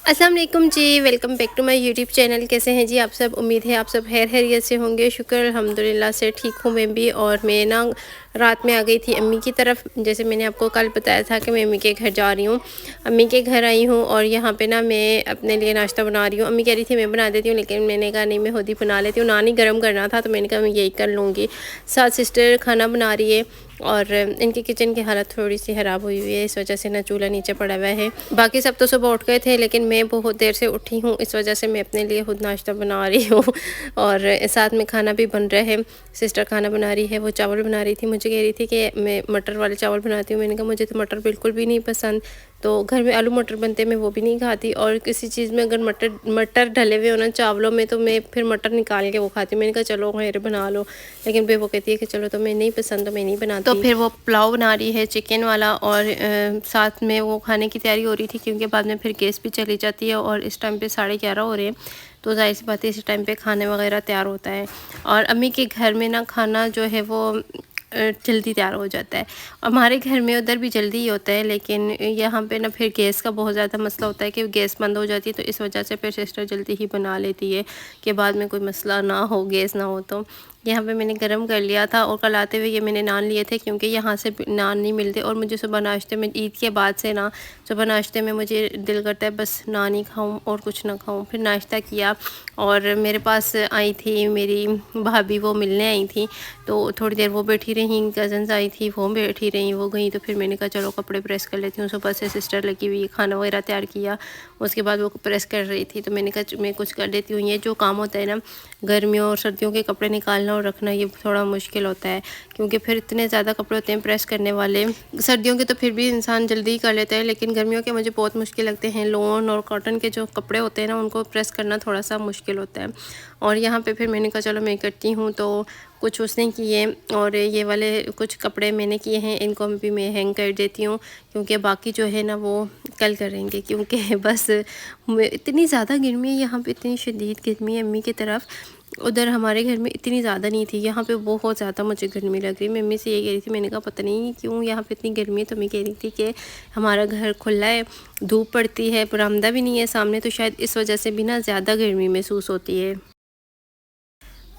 अस्सलाम वालेकुम जी, welcome back to my YouTube channel. कैसे हैं जी आप सब? उम्मीद है आप सब खैरियत से होंगे। शुक्र अल्हम्दुलिल्लाह से ठीक हूँ मैं भी। और मैं ना रात में आ गई थी अम्मी की तरफ। जैसे मैंने आपको कल बताया था कि मैं अम्मी के घर जा रही हूँ, अम्मी के घर आई हूँ। और यहाँ पे ना मैं अपने लिए नाश्ता बना रही हूँ। अम्मी कह रही थी मैं बना देती हूँ, लेकिन मैंने कहा नहीं, मैं खुद ही बना लेती हूँ। नानी गर्म करना था तो मैंने कहा मैं यही कर लूँगी। साथ सिस्टर खाना बना रही है और इनकी किचन की हालत थोड़ी सी ख़राब हुई हुई है, इस वजह से ना चूल्हा नीचे पड़ा हुआ है। बाकी सब तो सुबह उठ गए थे, लेकिन मैं बहुत देर से उठी हूँ, इस वजह से मैं अपने लिए खुद नाश्ता बना रही हूँ। और साथ में खाना भी बन रहा है। सिस्टर खाना बना रही है, वो चावल बना रही थी। मुझे कह रही थी कि मैं मटर वाले चावल बनाती हूँ। मैंने कहा मुझे तो मटर बिल्कुल भी नहीं पसंद। तो घर में आलू मटर बनते, मैं वो भी नहीं खाती। और किसी चीज़ में अगर मटर मटर डले हुए हो ना चावलों में, तो मैं फिर मटर निकाल के वो खाती हूँ। मैंने कहा चलो खैर बना लो, लेकिन फिर वो कहती है कि चलो तुम्हें नहीं पसंद तो मैं नहीं बनाती। तो फिर वो पुलाव बना रही है चिकन वाला, और साथ में वो खाने की तैयारी हो रही थी, क्योंकि बाद में फिर गैस भी चली जाती है। और इस टाइम पे 11:30 हो रहे हैं, तो जाहिर सी बात है इस टाइम पे खाने वगैरह तैयार होता है। और अम्मी के घर में ना खाना जो है वो जल्दी तैयार हो जाता है। हमारे घर में उधर भी जल्दी ही होता है, लेकिन यहाँ पे ना फिर गैस का बहुत ज़्यादा मसला होता है कि गैस बंद हो जाती है, तो इस वजह से फिर सिस्टर जल्दी ही बना लेती है कि बाद में कोई मसला ना हो, गैस ना हो। तो यहाँ पे मैंने गरम कर लिया था। और कल आते हुए ये मैंने नान लिए थे, क्योंकि यहाँ से नान नहीं मिलते। और मुझे सुबह नाश्ते में, ईद के बाद से ना सुबह नाश्ते में मुझे दिल करता है बस नान ही खाऊँ और कुछ ना खाऊँ। फिर नाश्ता किया, और मेरे पास आई थी मेरी भाभी, वो मिलने आई थी। तो थोड़ी देर वो बैठी रहीं, कज़न्स आई थी वो बैठी रहीं, वो गई। तो फिर मैंने कहा चलो कपड़े प्रेस कर लेती हूँ। सुबह से सिस्टर लगी हुई, खाना वगैरह तैयार किया, उसके बाद वो प्रेस कर रही थी। तो मैंने कहा मैं कुछ कर लेती हूँ। ये जो काम होता है ना, गर्मियों और सर्दियों के कपड़े निकालना और रखना, ये थोड़ा मुश्किल होता है, क्योंकि फिर इतने ज़्यादा कपड़े होते हैं प्रेस करने वाले। सर्दियों के तो फिर भी इंसान जल्दी ही कर लेता है, लेकिन गर्मियों के मुझे बहुत मुश्किल लगते हैं। लॉन और कॉटन के जो कपड़े होते हैं ना, उनको प्रेस करना थोड़ा सा मुश्किल होता है। और यहाँ पे फिर मैंने कहा चलो मैं करती हूँ। तो कुछ उसने किए, और ये वाले कुछ कपड़े मैंने किए हैं, इनको भी मैं हैंग कर देती हूँ, क्योंकि बाकी जो है ना वो कल करेंगे। क्योंकि बस इतनी ज़्यादा गर्मी है यहाँ पे, इतनी शदीद गर्मी है। अम्मी की तरफ उधर हमारे घर में इतनी ज़्यादा नहीं थी, यहाँ पे बहुत ज़्यादा मुझे गर्मी लग रही है। मम्मी से ये कह रही थी, मैंने कहा पता नहीं क्यों यहाँ पे इतनी गर्मी है। तो मैं कह रही थी कि हमारा घर खुला है, धूप पड़ती है, बरामदा भी नहीं है सामने, तो शायद इस वजह से भी ना ज़्यादा गर्मी महसूस होती है।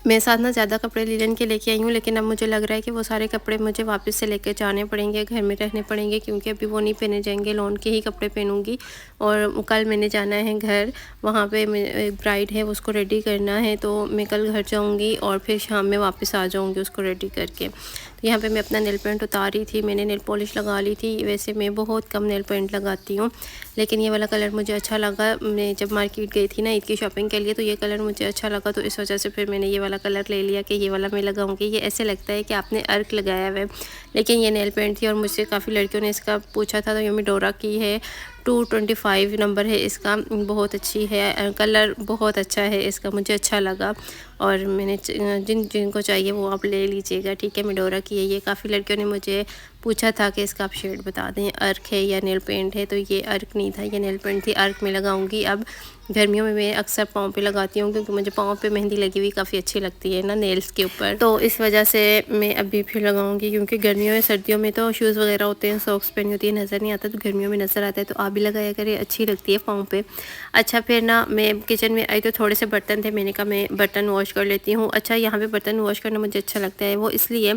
मैं साथ ना ज़्यादा कपड़े लिनन के लेके आई हूँ, लेकिन अब मुझे लग रहा है कि वो सारे कपड़े मुझे वापस से लेके जाने पड़ेंगे, घर में रहने पड़ेंगे, क्योंकि अभी वो नहीं पहने जाएंगे। लॉन के ही कपड़े पहनूँगी। और कल मैंने जाना है घर, वहाँ पे एक ब्राइड है, उसको रेडी करना है। तो मैं कल घर जाऊँगी और फिर शाम में वापस आ जाऊँगी उसको रेडी करके। तो यहाँ पे मैं अपना नेल पेंट उतार रही थी, मैंने नेल पॉलिश लगा ली थी। वैसे मैं बहुत कम नेल पेंट लगाती हूँ, लेकिन ये वाला कलर मुझे अच्छा लगा। मैं जब मार्केट गई थी ना ईद की शॉपिंग के लिए, तो ये कलर मुझे अच्छा लगा, तो इस वजह से फिर मैंने ये वाला कलर ले लिया कि ये वाला मैं लगाऊंगी। ये ऐसे लगता है कि आपने अर्क लगाया हुआ है, लेकिन ये नेल पेंट थी। और मुझसे काफ़ी लड़कियों ने इसका पूछा था, तो ये मैं डोरा की है, 225 नंबर है इसका, बहुत अच्छी है, कलर बहुत अच्छा है इसका, मुझे अच्छा लगा। और मैंने जिनको चाहिए वो आप ले लीजिएगा, ठीक है। मिडोरा की है ये। काफ़ी लड़कियों ने मुझे पूछा था कि इसका आप शेड बता दें, अर्क है या नेल पेंट है। तो ये अर्क नहीं था, ये नेल पेंट थी। अर्क में लगाऊंगी अब। गर्मियों में मैं अक्सर पाँव पे लगाती हूँ, क्योंकि मुझे पाँव पे मेहंदी लगी हुई काफ़ी अच्छी लगती है ना नेल्स के ऊपर, तो इस वजह से मैं अभी फिर लगाऊंगी। क्योंकि गर्मियों में सर्दियों में तो शूज़ वगैरह होते हैं, सॉक्स पहनी होती है, नज़र नहीं आता, तो गर्मियों में नज़र आता है। तो आप भी लगाया करें, अच्छी लगती है पाँव पे। अच्छा, फिर ना मैं किचन में आई तो थोड़े से बर्तन थे, मैंने कहा मैं बर्तन वॉश कर लेती हूँ। अच्छा, यहाँ पे बर्तन वॉश करना मुझे अच्छा लगता है, वो इसलिए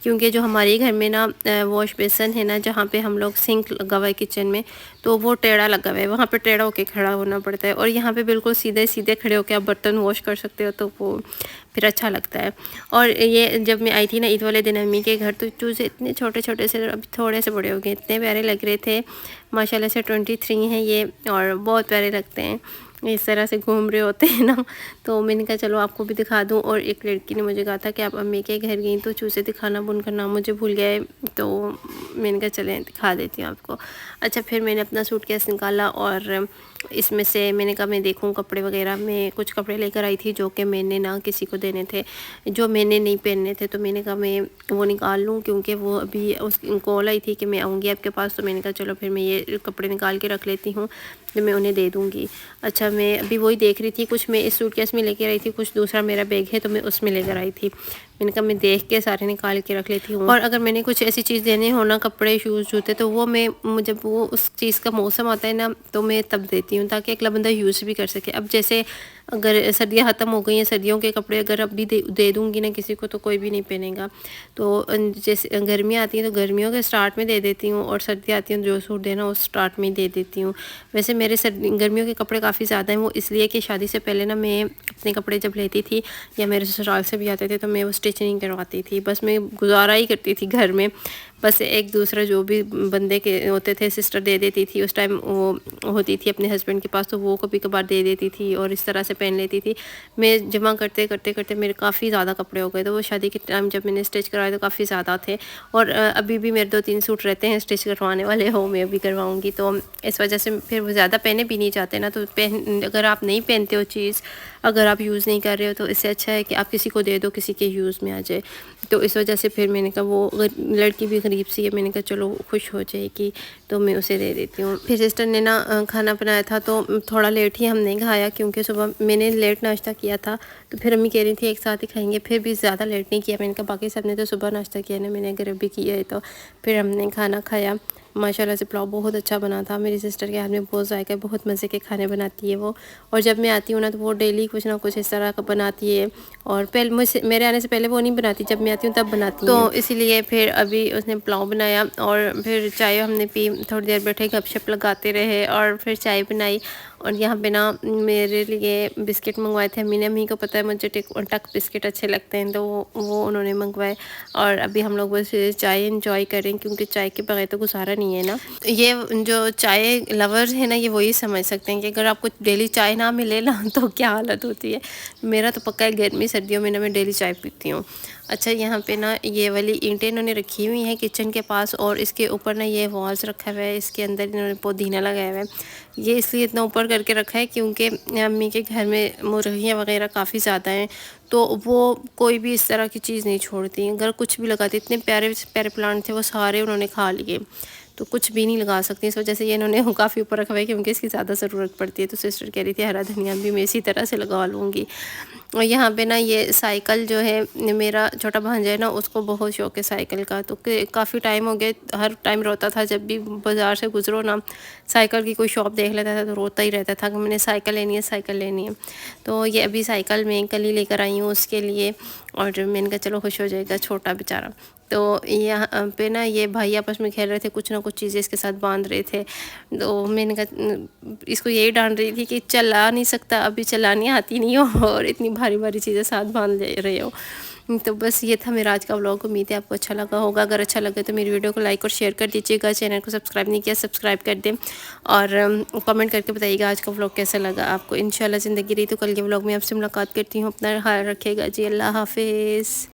क्योंकि जो हमारे घर में ना वॉश बेसन है ना, जहाँ पे हम लोग सिंक लगा हुआ है किचन में, तो वो टेढ़ा लगा हुआ है, वहाँ पे टेढ़ा होके खड़ा होना पड़ता है। और यहाँ पे बिल्कुल सीधे सीधे खड़े होके आप बर्तन वॉश कर सकते हो, तो वो फिर अच्छा लगता है। और ये जब मैं आई थी ना ईद वाले दिन अम्मी के घर, तो चूज़े इतने छोटे छोटे से, अभी थोड़े से बड़े हो गए, इतने प्यारे लग रहे थे माशाल्लाह से। 23 हैं ये, और बहुत प्यारे लगते हैं, इस तरह से घूम रहे होते हैं ना। तो मैंने कहा चलो आपको भी दिखा दूं। और एक लड़की ने मुझे कहा था कि आप अम्मी के घर गई तो चूज़े दिखाना, उनका नाम मुझे भूल गया है, तो मैंने कहा चलें दिखा देती हूँ आपको। अच्छा, फिर मैंने अपना सूटकेस निकाला, और इसमें से मैंने कहा मैं देखूँ कपड़े वगैरह। मैं कुछ कपड़े लेकर आई थी जो कि मैंने ना किसी को देने थे, जो मैंने नहीं पहनने थे। तो मैंने कहा मैं वो निकाल लूँ, क्योंकि वो अभी उस कॉल आई थी कि मैं आऊँगी आपके पास। तो मैंने कहा चलो फिर मैं ये कपड़े निकाल के रख लेती हूँ, जो मैं उन्हें दे दूँगी। अच्छा, मैं अभी वही देख रही थी, कुछ मैं इस सूटकेस में लेकर आई थी, कुछ दूसरा मेरा बैग है तो मैं उसमें लेकर आई थी। मैंने कहा मैं देख के सारे निकाल के रख लेती हूँ। और अगर मैंने कुछ ऐसी चीज़ देने हो ना, कपड़े शूज़ जूते, तो वो मैं जब वो उस चीज़ का मौसम आता है ना तो मैं तब देती हूँ, ताकि अगला बंदा यूज़ भी कर सके। अब जैसे अगर सर्दियाँ ख़त्म हो गई हैं, सर्दियों के कपड़े अगर अभी दे दूँगी ना किसी को तो कोई भी नहीं पहनेगा। तो जैसे गर्मियाँ आती हैं तो गर्मियों के स्टार्ट में दे देती हूँ, और सर्दियाँ आती हैं जो सूट देना उस स्टार्ट में ही दे देती हूँ। वैसे मेरे गर्मियों के कपड़े काफ़ी ज़्यादा हैं, वो इसलिए कि शादी से पहले ना मैं अपने कपड़े जब लेती थी या मेरे ससुराल से भी आते थे तो मैं वो स्टिच नहीं करवाती थी, बस मैं गुजारा ही करती थी घर में। बस एक दूसरा जो भी बंदे के होते थे सिस्टर दे देती थी, उस टाइम वो होती थी अपने हस्बैंड के पास तो वो कभी कभार दे देती थी और इस तरह से पहन लेती थी। मैं जमा करते करते करते मेरे काफ़ी ज़्यादा कपड़े हो गए, तो वो शादी के टाइम जब मैंने स्टिच करवाए तो काफ़ी ज़्यादा थे। और अभी भी मेरे 2-3 सूट रहते हैं स्टिच करवाने वाले, हो मैं अभी करवाऊँगी, तो इस वजह से फिर वो ज़्यादा पहने भी नहीं जाते ना। तो अगर आप नहीं पहनते हो चीज़, अगर आप यूज़ नहीं कर रहे हो, तो इससे अच्छा है कि आप किसी को दे दो, किसी के यूज़ में आ जाए। तो इस वजह से फिर मैंने कहा वो लड़की भी गरीब सी है, मैंने कहा चलो खुश हो जाएगी तो मैं उसे दे देती हूँ। फिर सिस्टर ने ना खाना बनाया था तो थोड़ा लेट ही हमने खाया, क्योंकि सुबह मैंने लेट नाश्ता किया था, तो फिर अम्मी कह रही थी एक साथ ही खाएंगे, फिर भी ज़्यादा लेट नहीं किया। मैंने कहा बाकी सब ने तो सुबह नाश्ता किया ना, मैंने अगर अभी किया है तो फिर हमने खाना खाया। माशाल्लाह से पुलाव बहुत अच्छा बना था। मेरी सिस्टर के हाथ में बहुत जायका है, बहुत मज़े के खाने बनाती है वो। और जब मैं आती हूँ ना तो वो डेली कुछ ना कुछ इस तरह का बनाती है, और पहले मेरे आने से पहले वो नहीं बनाती, जब मैं आती हूँ तब बनाती है। तो इसीलिए फिर अभी उसने पुलाव बनाया और फिर चाय हमने पी, थोड़ी देर बैठे गपशप लगाते रहे और फिर चाय बनाई। और यहाँ पे ना मेरे लिए बिस्किट मंगवाए थे अम्मी ने। अम्मी को पता है मुझे टक बिस्किट अच्छे लगते हैं, तो वो उन्होंने मंगवाए। और अभी हम लोग बस चाय इंजॉय करें, क्योंकि चाय के बगैर तो गुजारा नहीं है ना। ये जो चाय लवर्स है ना, ये वही समझ सकते हैं कि अगर आपको डेली चाय ना मिले ना तो क्या हालत होती है। मेरा तो पक्का है, गर्मी सर्दियों में ना मैं डेली चाय पीती हूँ। अच्छा, यहाँ पे ना ये वाली ईंटें इन्होंने रखी हुई हैं किचन के पास, और इसके ऊपर ना ये वॉल्स रखा हुआ है, इसके अंदर इन्होंने पुदीना लगाया हुआ है। ये इसलिए इतना ऊपर करके रखा है क्योंकि अम्मी के घर में मुर्गियाँ वगैरह काफ़ी ज़्यादा हैं, तो वो कोई भी इस तरह की चीज़ नहीं छोड़ती। अगर कुछ भी लगाती, इतने प्यारे प्यारे प्लांट थे वो सारे उन्होंने खा लिए, तो कुछ भी नहीं लगा सकती। इस वजह से ये इन्होंने काफ़ी ऊपर रखा हुआ है, क्योंकि इसकी ज़्यादा ज़रूरत पड़ती है। तो सिस्टर कह रही थी हरा धनिया भी मैं इसी तरह से लगा लूँगी। और यहाँ पे ना ये साइकिल जो है, मेरा छोटा भांजा है ना, उसको बहुत शौक़ है साइकिल का। तो काफ़ी टाइम हो गया, हर टाइम रोता था जब भी बाज़ार से गुज़रो ना, साइकिल की कोई शॉप देख लेता था तो रोता ही रहता था कि मैंने साइकिल लेनी है, साइकिल लेनी है। तो ये अभी साइकिल मैं कल ही लेकर आई हूँ उसके लिए, और मैंने कहा चलो खुश हो जाएगा छोटा बेचारा। तो यहाँ पे ना ये भाई आपस में खेल रहे थे, कुछ ना कुछ चीज़ें इसके साथ बांध रहे थे। तो मैंने कहा, इसको यही डांट रही थी कि चला नहीं सकता, अभी चलानी आती नहीं हो और इतनी भारी भारी चीज़ें साथ बांध ले रहे हो। तो बस ये था मेरा आज का व्लॉग। उम्मीद है आपको अच्छा लगा होगा। अगर अच्छा लगे तो मेरी वीडियो को लाइक और शेयर कर दीजिएगा। चैनल को सब्सक्राइब नहीं किया, सब्सक्राइब कर दें, और कमेंट करके बताइएगा आज का व्लॉग कैसा लगा आपको। इंशाल्लाह ज़िंदगी रही तो कल के व्लॉग में आपसे मुलाकात करती हूँ। अपना ख्याल रखिएगा जी। अल्लाह हाफिज़।